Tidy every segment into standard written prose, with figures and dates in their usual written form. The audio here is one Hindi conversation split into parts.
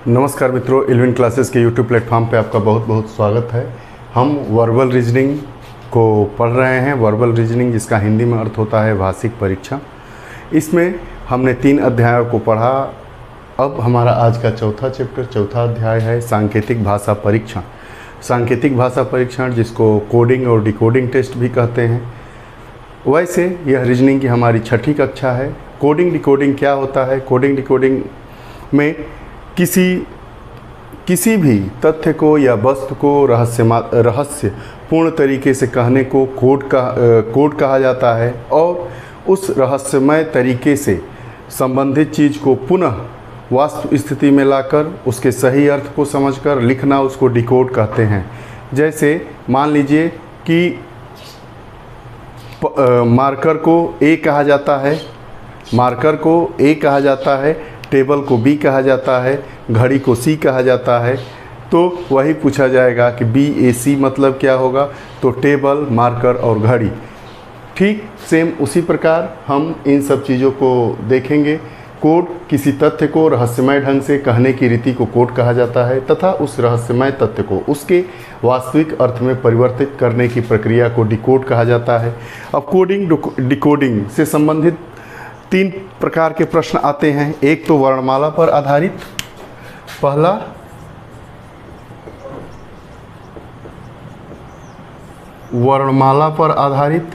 नमस्कार मित्रों, इलेवन क्लासेस के यूट्यूब प्लेटफॉर्म पे आपका बहुत बहुत स्वागत है। हम वर्बल रीजनिंग को पढ़ रहे हैं। वर्बल रीजनिंग जिसका हिंदी में अर्थ होता है भाषिक परीक्षण। इसमें हमने 3 अध्यायों को पढ़ा। अब हमारा आज का चौथा अध्याय है सांकेतिक भाषा परीक्षण। सांकेतिक भाषा परीक्षण जिसको कोडिंग और डिकोडिंग टेस्ट भी कहते हैं। वैसे यह रीजनिंग की हमारी 6ठी कक्षा है। कोडिंग डिकोडिंग क्या होता है? कोडिंग डिकोडिंग में किसी भी तथ्य को या वस्तु को रहस्यपूर्ण तरीके से कहने को कोड कहा जाता है, और उस रहस्यमय तरीके से संबंधित चीज़ को पुनः वास्तव स्थिति में लाकर उसके सही अर्थ को समझकर लिखना उसको डिकोड कहते हैं। जैसे मान लीजिए कि मार्कर को ए कहा जाता है, टेबल को बी कहा जाता है, घड़ी को सी कहा जाता है। तो वही पूछा जाएगा कि BAC मतलब क्या होगा? तो टेबल, मार्कर और घड़ी। ठीक सेम उसी प्रकार हम इन सब चीज़ों को देखेंगे। कोड किसी तथ्य को रहस्यमय ढंग से कहने की रीति को कोड कहा जाता है, तथा उस रहस्यमय तथ्य को उसके वास्तविक अर्थ में परिवर्तित करने की प्रक्रिया को डिकोड कहा जाता है। अब कोडिंग डिकोडिंग से संबंधित 3 प्रकार के प्रश्न आते हैं। एक तो वर्णमाला पर आधारित, पहला वर्णमाला पर आधारित,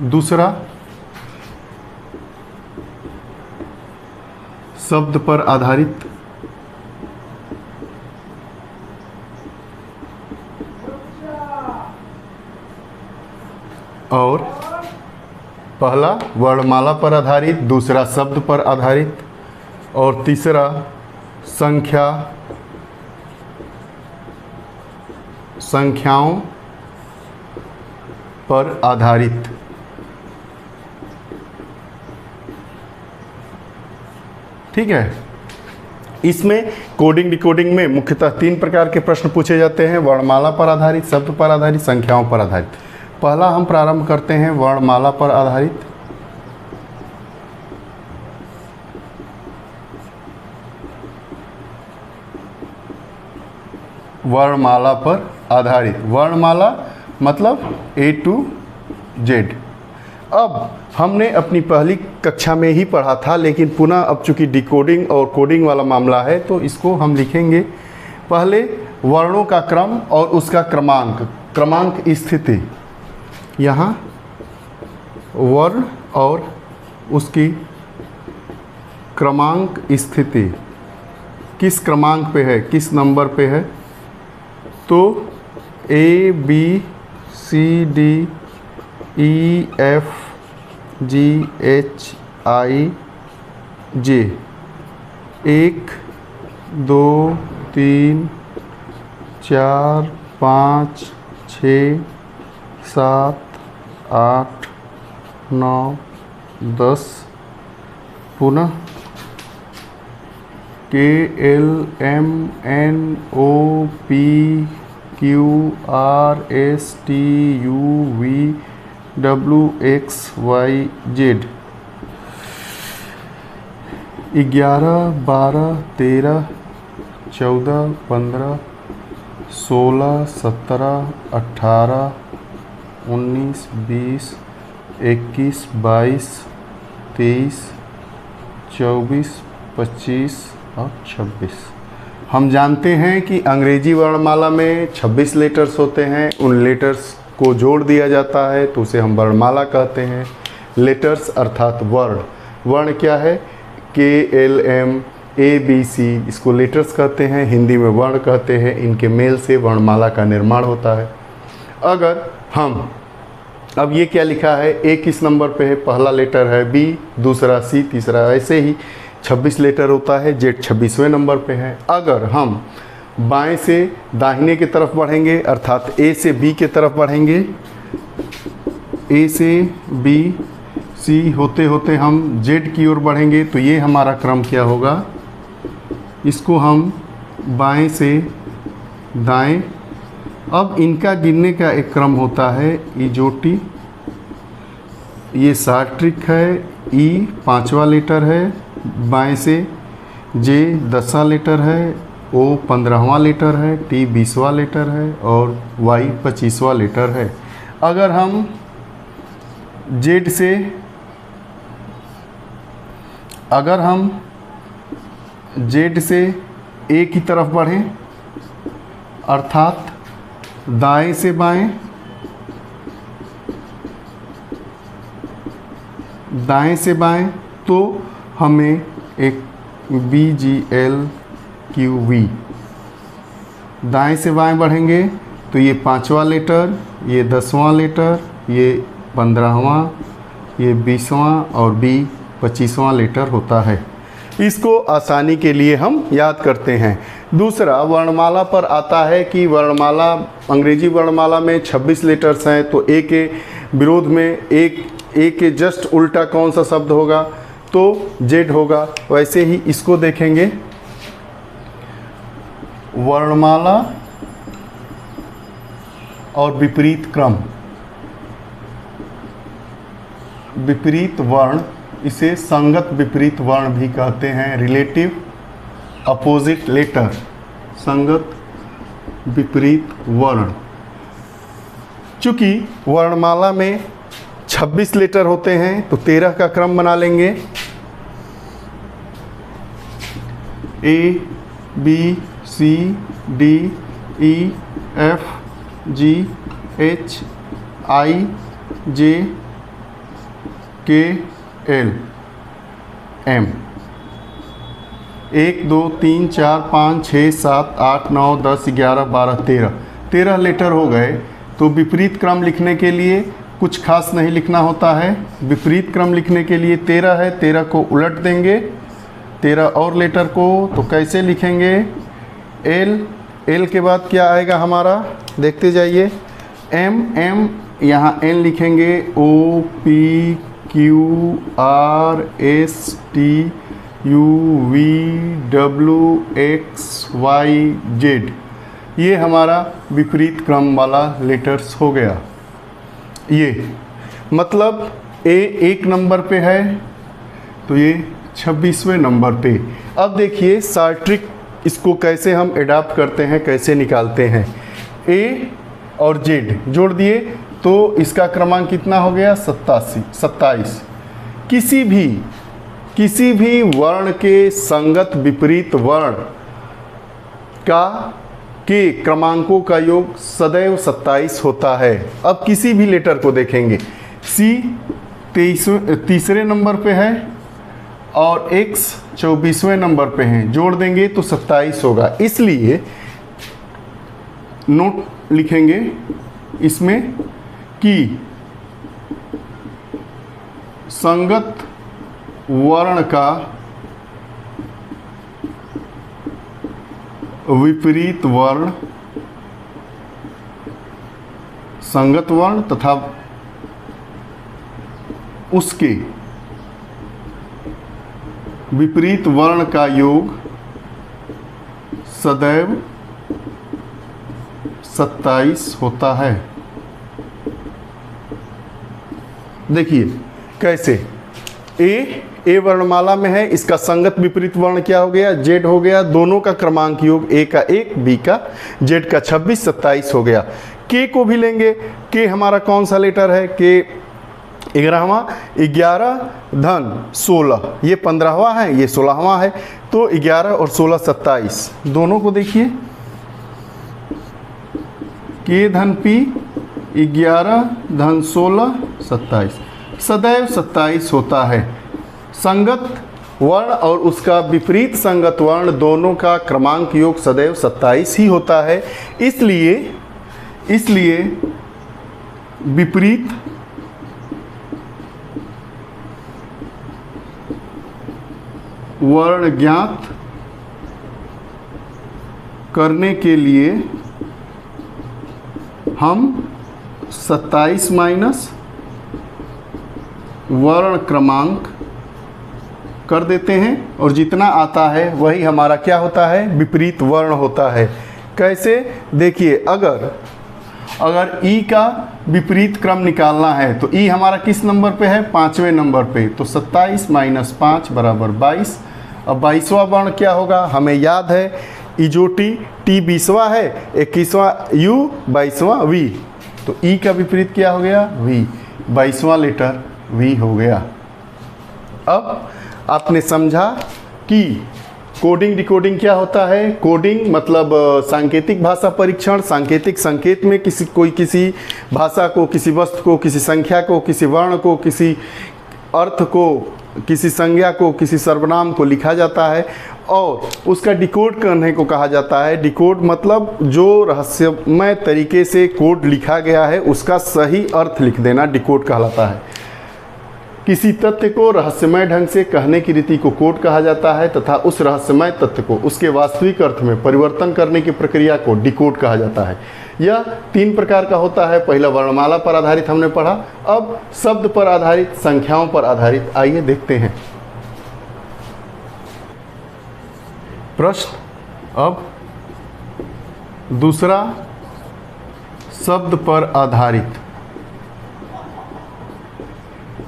दूसरा शब्द पर आधारित, और पहला वर्णमाला पर आधारित, दूसरा शब्द पर आधारित, और तीसरा संख्याओं पर आधारित। ठीक है। इसमें कोडिंग डिकोडिंग में मुख्यतः 3 प्रकार के प्रश्न पूछे जाते हैं: वर्णमाला पर आधारित, शब्द पर आधारित, संख्याओं पर आधारित। पहला हम प्रारंभ करते हैं वर्णमाला पर आधारित। वर्णमाला पर आधारित, वर्णमाला मतलब A to Z। अब हमने अपनी पहली कक्षा में ही पढ़ा था, लेकिन पुनः अब चूंकि डिकोडिंग और कोडिंग वाला मामला है तो इसको हम लिखेंगे। पहले वर्णों का क्रम और उसका क्रमांक स्थिति। यहाँ वर्ण और उसकी क्रमांक स्थिति किस क्रमांक पे है, किस नंबर पे है? तो ABCDEFGHIJ 1 2 3 4 5 6 7 8 9 10। पुनः KLMNOPQRSTUVWXYZ 11 12 13 14 15 16 17 18 19 20 21 22 23 24 25 और 26। हम जानते हैं कि अंग्रेजी वर्णमाला में 26 लेटर्स होते हैं। उन लेटर्स को जोड़ दिया जाता है तो उसे हम वर्णमाला कहते हैं। लेटर्स अर्थात वर्ण क्या है? KLM ABC, इसको लेटर्स कहते हैं, हिंदी में वर्ण कहते हैं। इनके मेल से वर्णमाला का निर्माण होता है। अगर हम अब ये क्या लिखा है? A किस नंबर पे है? पहला लेटर है B, दूसरा C, तीसरा, ऐसे ही 26 लेटर होता है। Z 26वें नंबर पे है। अगर हम बाएं से दाहिने की तरफ बढ़ेंगे, अर्थात A से B की तरफ बढ़ेंगे, A से B C होते होते हम Z की ओर बढ़ेंगे, तो ये हमारा क्रम क्या होगा? इसको हम बाएं से दाएं अब इनका गिनने का एक क्रम होता है इजोटी, ये 60 ट्रिक है, ई 5वां लेटर है बाएं से, जे 10वां लेटर है, ओ 15वां लेटर है, टी 20वां लेटर है और वाई 25वां लेटर है। अगर हम जेड से ए की तरफ बढ़ें, अर्थात दाएं से बाएं, तो हमें एक BGLQV, दाएं से बाएं बढ़ेंगे तो ये 5वां लेटर, ये 10वां लेटर, ये 15वां, ये 20वां और B 25वां लेटर होता है। इसको आसानी के लिए हम याद करते हैं। दूसरा, वर्णमाला पर आता है कि वर्णमाला, अंग्रेजी वर्णमाला में 26 लेटर्स हैं, तो ए के विरोध में ए के जस्ट उल्टा कौन सा शब्द होगा, तो जेड होगा। वैसे ही इसको देखेंगे, वर्णमाला और विपरीत क्रम, विपरीत वर्ण, इसे संगत विपरीत वर्ण भी कहते हैं, रिलेटिव अपोजिट लेटर, संगत विपरीत वर्ण। चूंकि वर्णमाला में 26 लेटर होते हैं तो 13 का क्रम बना लेंगे, A B C D E F G H I J K L M। 1 2 3 4 5 6 7 8 9 10 11 12 13 letter हो गए। तो विपरीत क्रम लिखने के लिए कुछ खास नहीं लिखना होता है। विपरीत क्रम लिखने के लिए 13 है, 13 को उलट देंगे 13 और लेटर को, तो कैसे लिखेंगे, एल के बाद क्या आएगा हमारा, देखते जाइए, एम यहाँ एन लिखेंगे, O P Q R S T U V W X Y Z, ये हमारा विपरीत क्रम वाला लेटर्स हो गया। ये मतलब ए 1 नंबर पे है तो ये 26वें नंबर पे। अब देखिए सार्ट्रिक, इसको कैसे हम एडाप्ट करते हैं, कैसे निकालते हैं। ए और जेड जोड़ दिए तो इसका क्रमांक कितना हो गया, 27। किसी भी वर्ण के संगत विपरीत वर्ण के क्रमांकों का योग सदैव 27 होता है। अब किसी भी लेटर को देखेंगे, सी 23वें नंबर पे है और एक्स 24वें नंबर पे हैं, जोड़ देंगे तो 27 होगा। इसलिए नोट लिखेंगे इसमें कि संगत वर्ण का विपरीत वर्ण, संगत वर्ण तथा उसके विपरीत वर्ण का योग सदैव 27 होता है। देखिए कैसे, ए वर्णमाला में है, इसका संगत विपरीत वर्ण क्या हो गया, जेड हो गया। दोनों का क्रमांक योग ए का 1, बी का, जेड का 26, 27 हो गया। के को भी लेंगे, के हमारा कौन सा लेटर है, के 11वां, 11 धन 16, ये 15वां है, ये 16वां है, तो 11 और 16 27। दोनों को देखिए, के धन पी 11 धन 16 27, सदैव 27 होता है। संगत वर्ण और उसका विपरीत संगत वर्ण दोनों का क्रमांक योग सदैव 27 ही होता है। इसलिए विपरीत वर्ण ज्ञात करने के लिए हम 27 माइनस वर्ण क्रमांक कर देते हैं और जितना आता है वही हमारा क्या होता है, विपरीत वर्ण होता है। कैसे, देखिए, अगर ई का विपरीत क्रम निकालना है तो ई हमारा किस नंबर पे है, 5वें नंबर पे, तो 27 - 5 बराबर 22। अब 22वां वर्ण क्या होगा, हमें याद है इजोटी, टी 20वां है, 21वां यू, 22वां वी, तो ई का विपरीत क्या हो गया, वी, 22वां लेटर वी हो गया। अब आपने समझा कि कोडिंग डिकोडिंग क्या होता है। कोडिंग मतलब सांकेतिक भाषा परीक्षण, सांकेतिक संकेत में किसी भाषा को, किसी वस्तु को, किसी संख्या को, किसी वर्ण को, किसी अर्थ को, किसी संज्ञा को, किसी सर्वनाम को लिखा जाता है और उसका डिकोड करने को कहा जाता है। डिकोड मतलब जो रहस्यमय तरीके से कोड लिखा गया है उसका सही अर्थ लिख देना डिकोड कहलाता है। किसी तथ्य को रहस्यमय ढंग से कहने की रीति को कोड कहा जाता है तथा उस रहस्यमय तथ्य को उसके वास्तविक अर्थ में परिवर्तन करने की प्रक्रिया को डिकोड कहा जाता है। यह 3 प्रकार का होता है। पहला वर्णमाला पर आधारित हमने पढ़ा, अब शब्द पर आधारित, संख्याओं पर आधारित। आइए देखते हैं प्रश्न। अब दूसरा शब्द पर आधारित,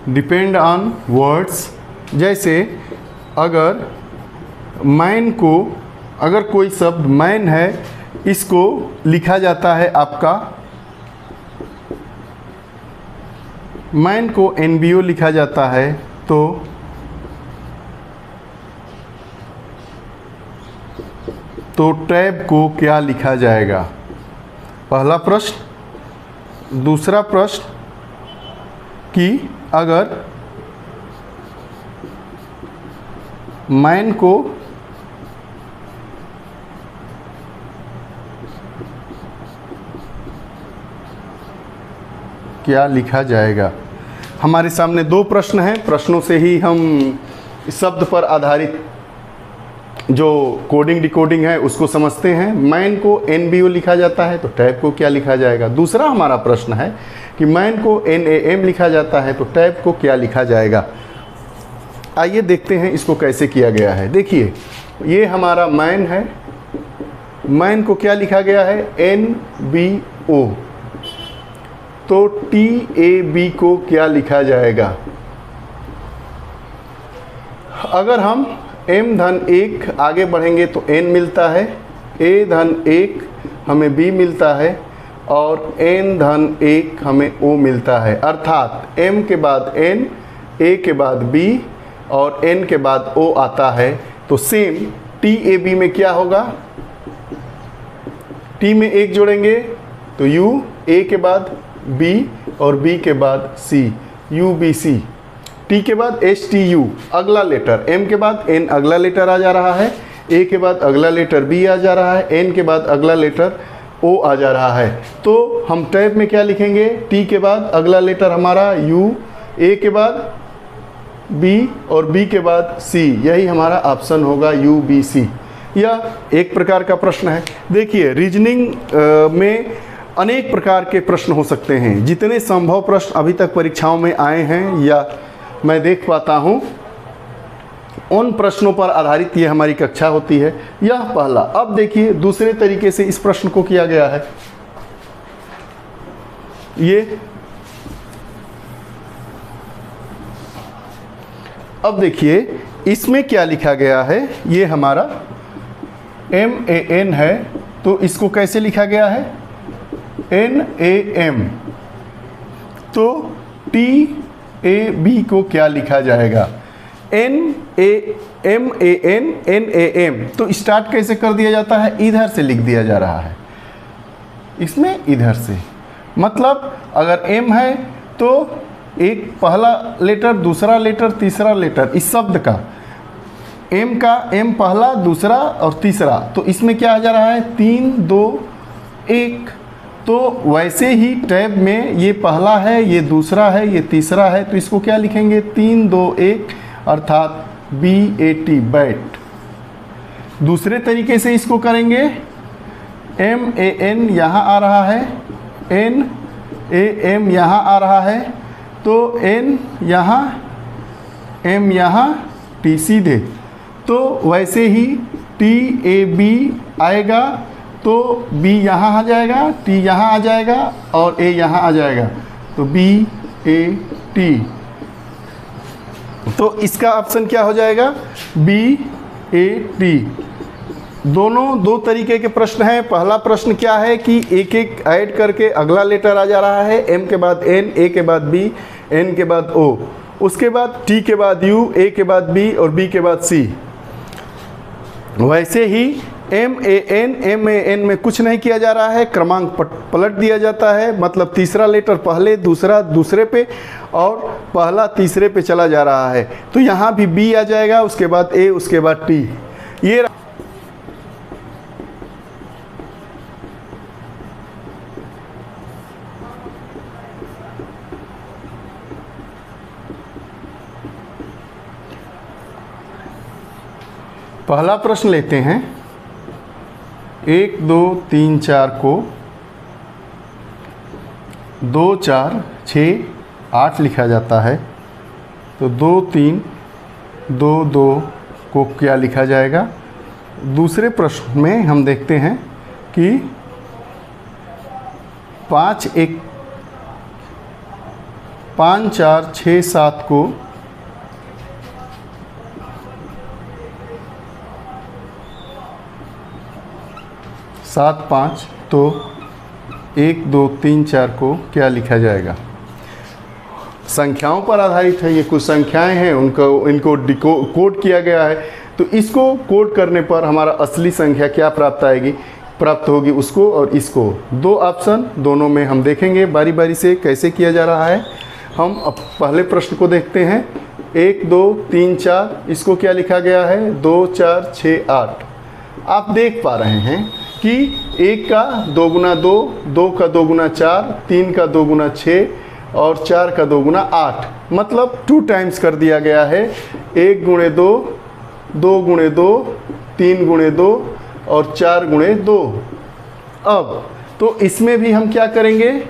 डिपेंड ऑन वर्ड्स। जैसे अगर मैन को, अगर कोई शब्द मैन है, इसको लिखा जाता है आपका, मैन को एनबीओ लिखा जाता है, तो टैब को क्या लिखा जाएगा, पहला प्रश्न। दूसरा प्रश्न कि अगर मैन को क्या लिखा जाएगा। हमारे सामने 2 प्रश्न हैं, प्रश्नों से ही हम शब्द पर आधारित जो कोडिंग डिकोडिंग है उसको समझते हैं। मैन को एनबीओ लिखा जाता है तो टैब को क्या लिखा जाएगा। दूसरा हमारा प्रश्न है कि मैन को एनएएम लिखा जाता है तो टैब को क्या लिखा जाएगा। आइए देखते हैं इसको कैसे किया गया है। देखिए ये हमारा मैन है, मैन को क्या लिखा गया है, एनबीओ, तो टीएबी को क्या लिखा जाएगा। अगर हम m-1 आगे बढ़ेंगे तो n मिलता है, a-1 हमें b मिलता है और n-1 हमें o मिलता है। अर्थात m के बाद n, a के बाद b और n के बाद o आता है। तो सेम TAB में क्या होगा, T में 1 जोड़ेंगे तो U, A के बाद B और B के बाद C, UBC। T के बाद STU अगला लेटर, M के बाद N अगला लेटर आ जा रहा है, A के बाद अगला लेटर B आ जा रहा है, N के बाद अगला लेटर O आ जा रहा है। तो हम टैब में क्या लिखेंगे, T के बाद अगला लेटर हमारा U, A के बाद B और B के बाद C, यही हमारा ऑप्शन होगा UBC। यह एक प्रकार का प्रश्न है। देखिए रीजनिंग में अनेक प्रकार के प्रश्न हो सकते हैं। जितने संभव प्रश्न अभी तक परीक्षाओं में आए हैं या मैं देख पाता हूं, उन प्रश्नों पर आधारित ये हमारी कक्षा होती है। यह पहला। अब देखिए दूसरे तरीके से इस प्रश्न को किया गया है। ये अब देखिए इसमें क्या लिखा गया है, ये हमारा MAN है तो इसको कैसे लिखा गया है, NAM। तो TAB को क्या लिखा जाएगा, MAN NAM। तो स्टार्ट कैसे कर दिया जाता है, इधर से लिख दिया जा रहा है, इसमें इधर से। मतलब अगर M है तो एक पहला लेटर, दूसरा लेटर, तीसरा लेटर इस शब्द का, M का M पहला, दूसरा और तीसरा, तो इसमें क्या आ जा रहा है, 3 2 1। तो वैसे ही टैब में ये पहला है, ये दूसरा है, ये तीसरा है, तो इसको क्या लिखेंगे, 3 2 1 अर्थात BAT बैट। दूसरे तरीके से इसको करेंगे, MAN यहाँ आ रहा है, NAM यहाँ आ रहा है, तो N यहाँ, M यहाँ, T सीधे। तो वैसे ही TAB आएगा तो B यहाँ आ जाएगा, T यहाँ आ जाएगा और A यहाँ आ जाएगा, तो B A T। तो इसका ऑप्शन क्या हो जाएगा? B A T। दोनों दो तरीके के प्रश्न हैं। पहला प्रश्न क्या है कि एक एक ऐड करके अगला लेटर आ जा रहा है, M के बाद N, A के बाद B, N के बाद O, उसके बाद T के बाद U, A के बाद B और B के बाद C। वैसे ही MAN में कुछ नहीं किया जा रहा है, क्रमांक पलट दिया जाता है, मतलब तीसरा लेटर पहले, दूसरा दूसरे पे और पहला तीसरे पे चला जा रहा है। तो यहाँ भी B आ जाएगा, उसके बाद A, उसके बाद T। ये पहला प्रश्न लेते हैं। 1 2 3 4 को 2 4 6 8 लिखा जाता है, तो 2 3 2 2 को क्या लिखा जाएगा? दूसरे प्रश्न में हम देखते हैं कि 5 4 6 7 को 7 5, तो 1 2 3 4 को क्या लिखा जाएगा? संख्याओं पर आधारित है, ये कुछ संख्याएं हैं, इनको कोड किया गया है। तो इसको कोड करने पर हमारा असली संख्या क्या प्राप्त होगी उसको और इसको। दो ऑप्शन दोनों में हम देखेंगे बारी बारी से कैसे किया जा रहा है। हम अब पहले प्रश्न को देखते हैं। 1 2 3 4, इसको क्या लिखा गया है? 2 4 6 8। आप देख पा रहे हैं कि 1 का 2 गुना 2, 2 का 2 गुना 4, 3 का 2 गुना 6 और 4 का 2 गुना 8, मतलब 2 टाइम्स कर दिया गया है। 1 गुणे 2, 2 गुणे 2, 3 गुणे 2 और 4 गुणे 2। अब तो इसमें भी हम क्या करेंगे?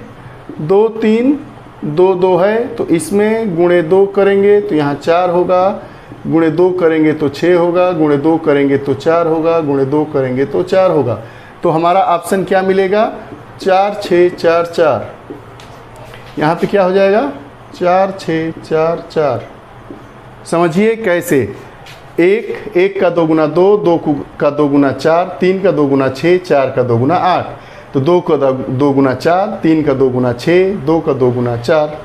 2 3 2 2 है, तो इसमें गुणे 2 करेंगे तो यहाँ 4 होगा, गुणे 2 करेंगे तो 6 होगा, गुणे 2 करेंगे तो 4 होगा, गुणे 2 करेंगे तो 4 होगा। तो हमारा ऑप्शन क्या मिलेगा? 4 6 4 4। यहाँ पे क्या हो जाएगा? 4 6 4 4। समझिए कैसे। 1 का 2 गुना 2, 2 का 2 गुना 4, 3 का 2 गुना 6, 4 का 2 गुना 8, तो 2 का 2 गुना 4, 3 का 2 गुना 6, 2 का 2 गुना 4,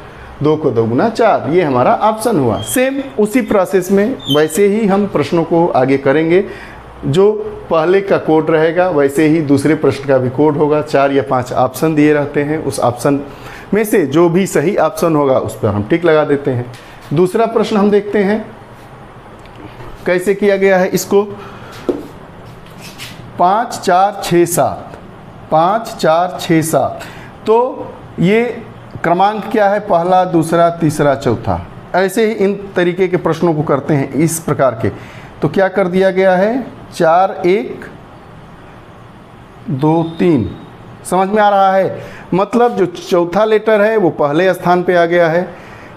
2 का 2 गुना 4। ये हमारा ऑप्शन हुआ। सेम उसी प्रोसेस में वैसे ही हम प्रश्नों को आगे करेंगे। जो पहले का कोड रहेगा वैसे ही दूसरे प्रश्न का भी कोड होगा। 4 या 5 ऑप्शन दिए रहते हैं, उस ऑप्शन में से जो भी सही ऑप्शन होगा उस पर हम टिक लगा देते हैं। दूसरा प्रश्न हम देखते हैं कैसे किया गया है इसको। 5 4 6 7, 5 4 6 7। तो ये क्रमांक क्या है? पहला, दूसरा, तीसरा, चौथा। ऐसे ही इन तरीके के प्रश्नों को करते हैं इस प्रकार के। तो क्या कर दिया गया है? 4 1 2 3। समझ में आ रहा है? मतलब जो चौथा लेटर है वो पहले स्थान पे आ गया है,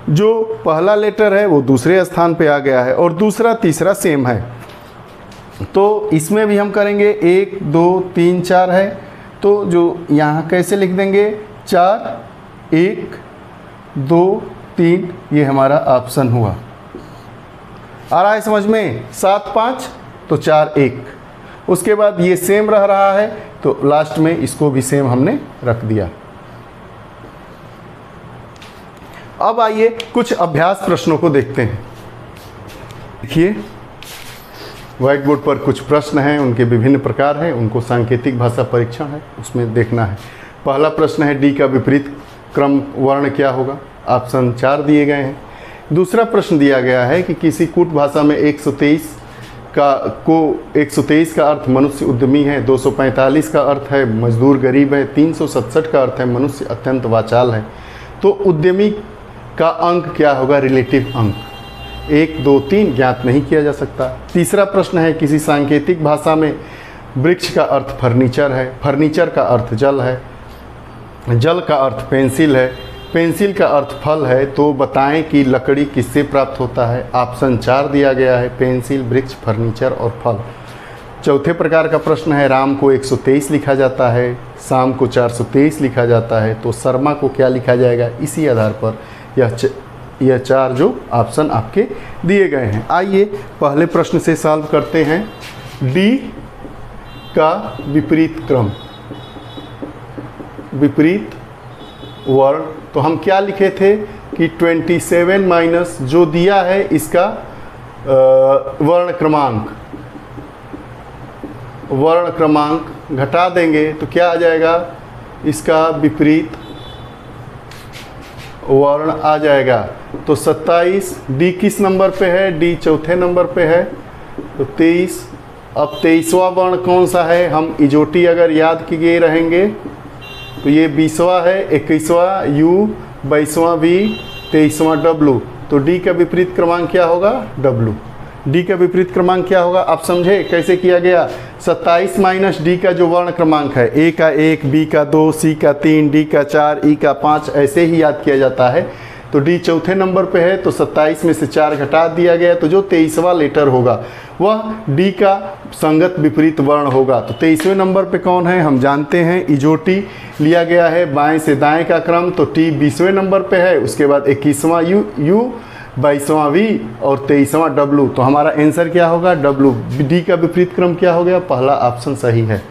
जो पहला लेटर है वो दूसरे स्थान पे आ गया है और दूसरा तीसरा सेम है। तो इसमें भी हम करेंगे। 1 2 3 4 है, तो जो यहाँ कैसे लिख देंगे? 4 1 2 3, ये हमारा ऑप्शन हुआ। आ रहा है समझ में? 7 5, तो 4 1। उसके बाद ये सेम रह रहा है, तो लास्ट में इसको भी सेम हमने रख दिया। अब आइए कुछ अभ्यास प्रश्नों को देखते हैं। देखिए व्हाइट बोर्ड पर कुछ प्रश्न हैं, उनके विभिन्न प्रकार हैं, उनको सांकेतिक भाषा परीक्षण है उसमें देखना है। पहला प्रश्न है डी का विपरीत क्रम वर्ण क्या होगा? ऑप्शन 4 दिए गए हैं। दूसरा प्रश्न दिया गया है कि किसी कूट भाषा में 123 का अर्थ मनुष्य उद्यमी है, 245 का अर्थ है मजदूर गरीब है, 367 का अर्थ है मनुष्य अत्यंत वाचाल है। तो उद्यमी का अंक क्या होगा? रिलेटिव अंक। 1 2 3 ज्ञात नहीं किया जा सकता। तीसरा प्रश्न है किसी सांकेतिक भाषा में वृक्ष का अर्थ फर्नीचर है, फर्नीचर का अर्थ जल है, जल का अर्थ पेंसिल है, पेंसिल का अर्थ फल है, तो बताएं कि लकड़ी किससे प्राप्त होता है? ऑप्शन 4 दिया गया है, पेंसिल, वृक्ष, फर्नीचर और फल। चौथे प्रकार का प्रश्न है, राम को 123 लिखा जाता है, शाम को 423 लिखा जाता है, तो शर्मा को क्या लिखा जाएगा? इसी आधार पर यह 4 जो ऑप्शन आपके दिए गए हैं। आइए पहले प्रश्न से सॉल्व करते हैं। डी का विपरीत क्रम, विपरीत वर्ण, तो हम क्या लिखे थे कि 27 माइनस जो दिया है इसका वर्ण क्रमांक घटा देंगे तो क्या आ जाएगा? इसका विपरीत वर्ण आ जाएगा। तो 27, डी किस नंबर पे है? डी चौथे नंबर पे है, तो 23। अब 23वां वर्ण कौन सा है? हम इजोटी अगर याद किए रहेंगे तो ये 20वां है, 21वां यू, 22वां वी, 23वां डब्लू। तो डी का विपरीत क्रमांक क्या होगा? डब्लू। डी का विपरीत क्रमांक क्या होगा? आप समझे कैसे किया गया? 27 माइनस डी का जो वर्ण क्रमांक है, ए का 1, बी का 2, सी का 3, डी का 4, ई का 5, ऐसे ही याद किया जाता है। तो डी चौथे नंबर पे है, तो 27 में से 4 घटा दिया गया, तो जो 23वां लेटर होगा वह डी का संगत विपरीत वर्ण होगा। तो 23वें नंबर पे कौन है? हम जानते हैं इजोटी लिया गया है, बाएं से दाएं का क्रम, तो टी 20वें नंबर पे है, उसके बाद 21वां यू, 22वां वी और 23वां डब्लू। तो हमारा आंसर क्या होगा? डब्लू। डी का विपरीत क्रम क्या हो गया? पहला ऑप्शन सही है।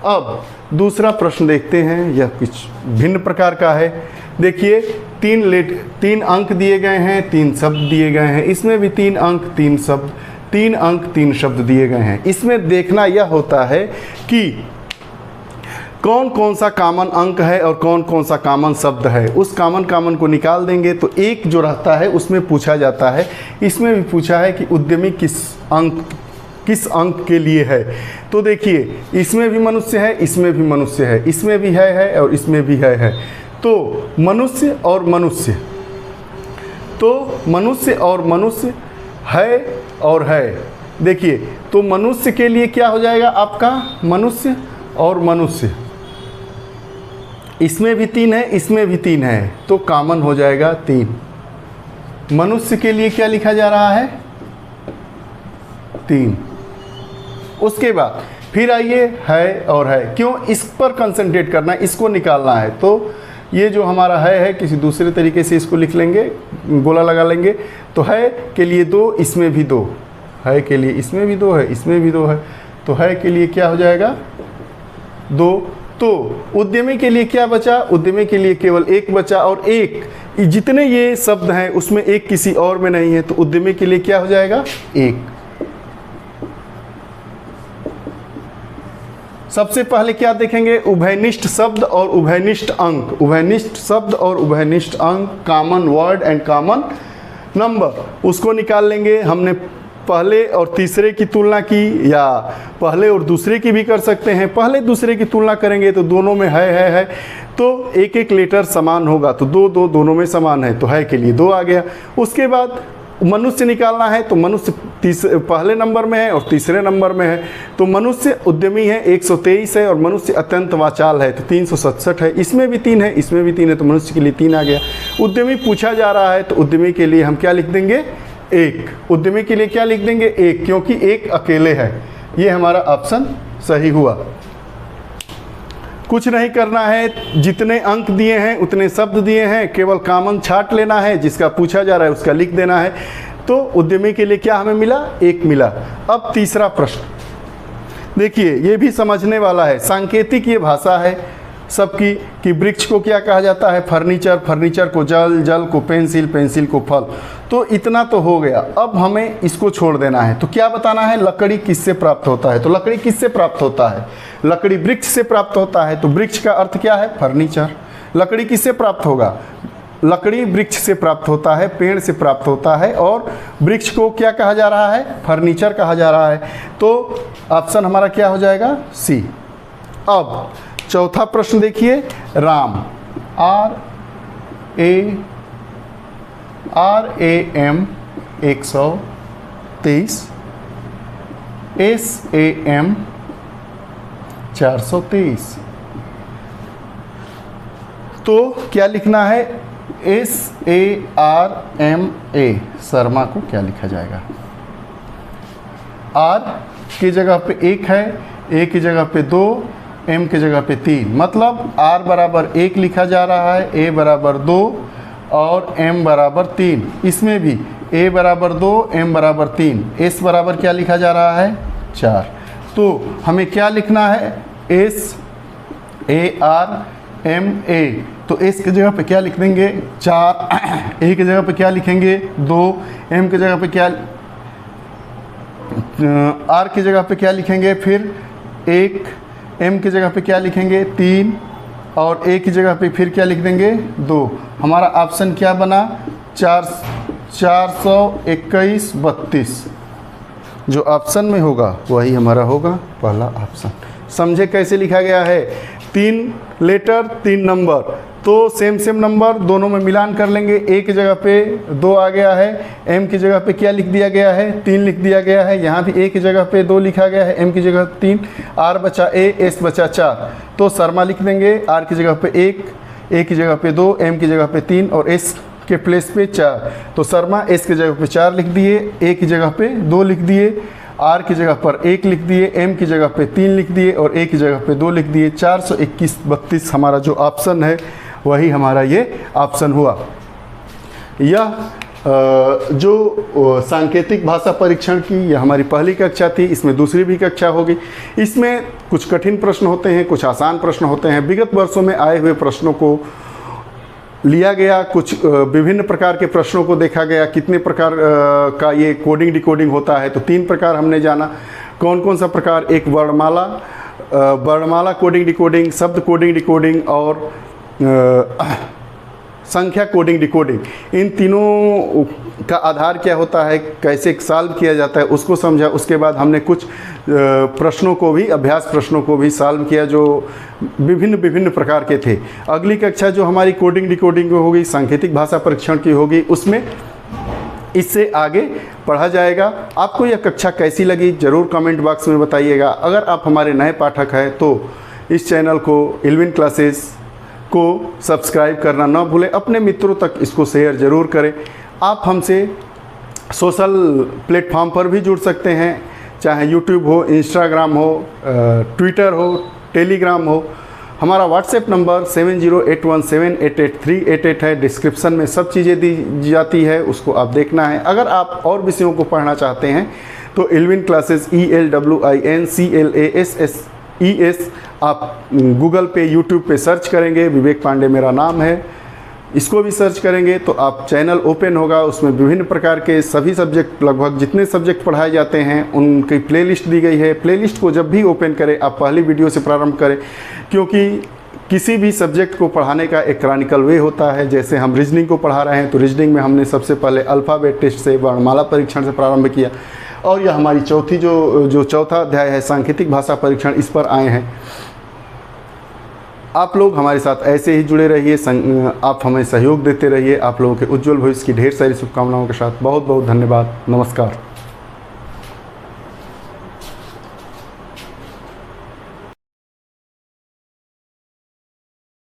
अब दूसरा प्रश्न देखते हैं, यह कुछ भिन्न प्रकार का है। देखिए 3 अंक दिए गए हैं, 3 शब्द दिए गए हैं, इसमें भी 3 अंक 3 शब्द, 3 अंक 3 शब्द दिए गए हैं। इसमें देखना यह होता है कि कौन कौन सा कॉमन अंक है और कौन कौन सा कॉमन शब्द है। उस कॉमन को निकाल देंगे तो एक जो रहता है उसमें पूछा जाता है। इसमें भी पूछा है कि उद्यमी किस अंक के लिए है। तो देखिए इसमें भी मनुष्य है, इसमें भी मनुष्य है, इसमें भी है और इसमें भी है। तो मनुष्य और मनुष्य, तो मनुष्य और मनुष्य है और है। देखिए तो मनुष्य के लिए क्या हो जाएगा आपका? मनुष्य और मनुष्य, इसमें भी 3 है, इसमें भी 3 है, तो कॉमन हो जाएगा 3। मनुष्य के लिए क्या लिखा जा रहा है? 3। उसके बाद फिर आइए है और है, क्यों इस पर कंसंट्रेट करना है, इसको निकालना है। तो ये जो हमारा है किसी दूसरे तरीके से इसको लिख लेंगे, गोला लगा लेंगे। तो है के लिए 2, इसमें भी 2, है के लिए इसमें भी 2 है, इसमें भी 2 है, तो है के लिए क्या हो जाएगा? 2। तो उद्यमी के लिए क्या बचा? उद्यमी के लिए केवल 1 बचा, और 1 जितने ये शब्द हैं उसमें 1 किसी और में नहीं है, तो उद्यमी के लिए क्या हो जाएगा? 1। सबसे पहले क्या देखेंगे? उभयनिष्ठ शब्द और उभयनिष्ठ अंक। उभयनिष्ठ शब्द और उभयनिष्ठ अंक, common word and common number, उसको निकाल लेंगे। हमने पहले और तीसरे की तुलना की, या पहले और दूसरे की भी कर सकते हैं। पहले दूसरे की तुलना करेंगे तो दोनों में है, तो एक एक लेटर समान होगा, तो 2 दोनों में समान है, तो है के लिए 2 आ गया। उसके बाद मनुष्य निकालना है, तो मनुष्य पहले नंबर में है और तीसरे नंबर में है, तो मनुष्य उद्यमी है 123 है, और मनुष्य अत्यंत वाचाल है तो 367 है। इसमें भी 3 है, इसमें भी 3 है, तो मनुष्य के लिए 3 आ गया। उद्यमी पूछा जा रहा है, तो उद्यमी के लिए हम क्या लिख देंगे? 1। उद्यमी के लिए क्या लिख देंगे? 1, क्योंकि 1 अकेले है। ये हमारा ऑप्शन सही हुआ। कुछ नहीं करना है, जितने अंक दिए हैं उतने शब्द दिए हैं, केवल कॉमन छांट लेना है, जिसका पूछा जा रहा है उसका लिख देना है। तो उद्यमी के लिए क्या हमें मिला? 1 मिला। अब तीसरा प्रश्न देखिए, ये भी समझने वाला है। सांकेतिक ये भाषा है सबकी कि वृक्ष को क्या कहा जाता है? फर्नीचर, फर्नीचर को जल, जल को पेंसिल, पेंसिल को फल। तो इतना तो हो गया, अब हमें इसको छोड़ देना है। तो क्या बताना है? लकड़ी किससे प्राप्त होता है? तो लकड़ी किससे प्राप्त होता है? लकड़ी वृक्ष से प्राप्त होता है, तो वृक्ष का अर्थ क्या है? फर्नीचर। लकड़ी किससे प्राप्त होगा? लकड़ी वृक्ष से प्राप्त होता है, पेड़ से प्राप्त होता है, और वृक्ष को क्या कहा जा रहा है? फर्नीचर कहा जा रहा है। तो ऑप्शन हमारा क्या हो जाएगा? सी। अब चौथा प्रश्न देखिए, राम, RAM 123, SAM 423। तो क्या लिखना है? SARMA, शर्मा को क्या लिखा जाएगा? R की जगह पे 1 है, ए की जगह पे 2, एम की जगह पे 3, मतलब आर बराबर 1 लिखा जा रहा है, ए बराबर 2 और एम बराबर 3। इसमें भी ए बराबर 2, एम बराबर 3, एस बराबर क्या लिखा जा रहा है 4। तो हमें क्या लिखना है, S A R M A, तो एस की जगह पे क्या लिख देंगे 4, ए की जगह पे क्या लिखेंगे 2, एम की जगह पे क्या, आर की जगह पे क्या लिखेंगे फिर 1, एम की जगह पे क्या लिखेंगे 3 और ए की जगह पे फिर क्या लिख देंगे 2। हमारा ऑप्शन क्या बना 421 32, जो ऑप्शन में होगा वही हमारा होगा पहला ऑप्शन। समझे कैसे लिखा गया है, 3 लेटर 3 नंबर, तो सेम नंबर दोनों में मिलान कर लेंगे। ए की जगह पे 2 आ गया है, एम की जगह पे क्या लिख दिया गया है 3 लिख दिया गया है, यहाँ भी ए की जगह पे 2 लिखा गया है, एम की जगह 3, आर बचा ए, एस बचा 4, तो शर्मा लिख देंगे, आर की जगह पे 1, ए की जगह पे 2, एम की जगह पे 3 और एस के प्लेस पे 4, तो शर्मा एस की जगह पे 4 लिख दिए, ए की जगह पे 2 लिख दिए, आर की जगह पर 1 लिख दिए, एम की जगह पे 3 लिख दिए और ए की जगह पे 2 लिख दिए। 421 32 हमारा जो ऑप्शन है वही हमारा ये ऑप्शन हुआ। यह जो सांकेतिक भाषा परीक्षण की यह हमारी पहली कक्षा थी, इसमें दूसरी भी कक्षा होगी। इसमें कुछ कठिन प्रश्न होते हैं, कुछ आसान प्रश्न होते हैं। विगत वर्षों में आए हुए प्रश्नों को लिया गया, कुछ विभिन्न प्रकार के प्रश्नों को देखा गया, कितने प्रकार का ये कोडिंग डिकोडिंग होता है, तो 3 प्रकार हमने जाना। कौन कौन सा प्रकार, एक वर्णमाला कोडिंग डिकोडिंग, शब्द कोडिंग डिकोडिंग और संख्या कोडिंग डिकोडिंग। इन तीनों का आधार क्या होता है, कैसे सॉल्व किया जाता है उसको समझा। उसके बाद हमने कुछ प्रश्नों को भी, अभ्यास प्रश्नों को भी सॉल्व किया जो विभिन्न प्रकार के थे। अगली कक्षा जो हमारी कोडिंग डिकोडिंग होगी, सांकेतिक भाषा परीक्षण की होगी, उसमें इससे आगे पढ़ा जाएगा। आपको यह कक्षा कैसी लगी ज़रूर कमेंट बॉक्स में बताइएगा। अगर आप हमारे नए पाठक हैं तो इस चैनल को इल्विन क्लासेस को सब्सक्राइब करना ना भूलें, अपने मित्रों तक इसको शेयर ज़रूर करें। आप हमसे सोशल प्लेटफॉर्म पर भी जुड़ सकते हैं, चाहे यूट्यूब हो, इंस्टाग्राम हो, ट्विटर हो, टेलीग्राम हो। हमारा व्हाट्सएप नंबर 7081788388 है। डिस्क्रिप्शन में सब चीज़ें दी जाती है, उसको आप देखना है। अगर आप और विषयों को पढ़ना चाहते हैं तो इल्विन क्लासेस ELWINCLASSES आप गूगल पे, यूट्यूब पे सर्च करेंगे, विवेक पांडे मेरा नाम है, इसको भी सर्च करेंगे तो आप चैनल ओपन होगा। उसमें विभिन्न प्रकार के सभी सब्जेक्ट, लगभग जितने सब्जेक्ट पढ़ाए जाते हैं उनकी प्लेलिस्ट दी गई है। प्लेलिस्ट को जब भी ओपन करें आप पहली वीडियो से प्रारंभ करें, क्योंकि किसी भी सब्जेक्ट को पढ़ाने का एक क्रॉनिकल वे होता है। जैसे हम रीजनिंग को पढ़ा रहे हैं तो रीजनिंग में हमने सबसे पहले अल्फ़ाबेट टेस्ट से, वर्णमाला परीक्षण से प्रारंभ किया और यह हमारी चौथा अध्याय है सांकेतिक भाषा परीक्षण, इस पर आए हैं। आप लोग हमारे साथ ऐसे ही जुड़े रहिए, आप हमें सहयोग देते रहिए। आप लोगों के उज्जवल भविष्य की ढेर सारी शुभकामनाओं के साथ बहुत बहुत धन्यवाद। नमस्कार।